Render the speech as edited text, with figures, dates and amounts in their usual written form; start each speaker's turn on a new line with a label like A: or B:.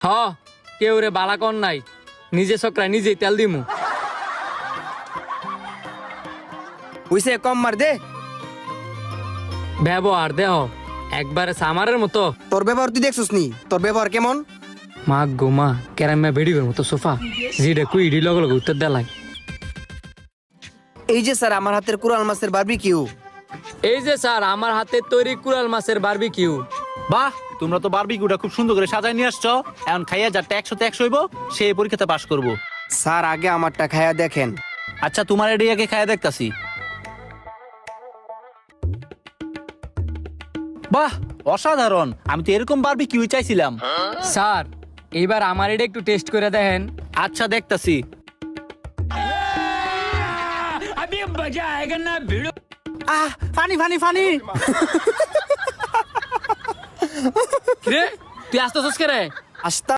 A: হ কেউ রে বালা কর নাই, নিজে চক্রা নিজেই তেল দিমু।
B: হইছে কম মার দে।
A: ব্যবহার দেহ একবারে সামারের মতো।
B: তোর ব্যবহার তুই দেখছিস নি? তোর ব্যবহার কেমন?
A: মা গো মা, কেরামে বেড়িবের মতো সোফা, জিডে কুইডি লগে লগে উত্তর দেলাই।
B: এই যে স্যার আমার হাতের কুরাল মাছের বারবিকিউ।
A: এই যে স্যার আমার হাতে তৈরি কুরাল মাছের বারবিকিউ।
C: বাহ, তোমরা তো বারবিকিউটা খুব সুন্দর করে সাজায় নিয়ে আসছো। এখন খাইয়া যারটা 100তে 100 হইব সে পরীক্ষাতে পাস করবো।
B: স্যার আগে আমারটা খায়া দেখেন।
C: আচ্ছা, তোমার এটাই আগে খাইয়া দেখতাছি। বাহ, অসাধারণ। আমি তো এরকম বারবিকিউ চাইছিলাম।
A: স্যার এইবার আমার এটা একটু টেস্ট করে দেখেন।
C: আচ্ছা, দেখতাছি। আহ, ফানি ফানি ফানি।
A: রে তুই আসতেছস কে রে?
B: আস্তা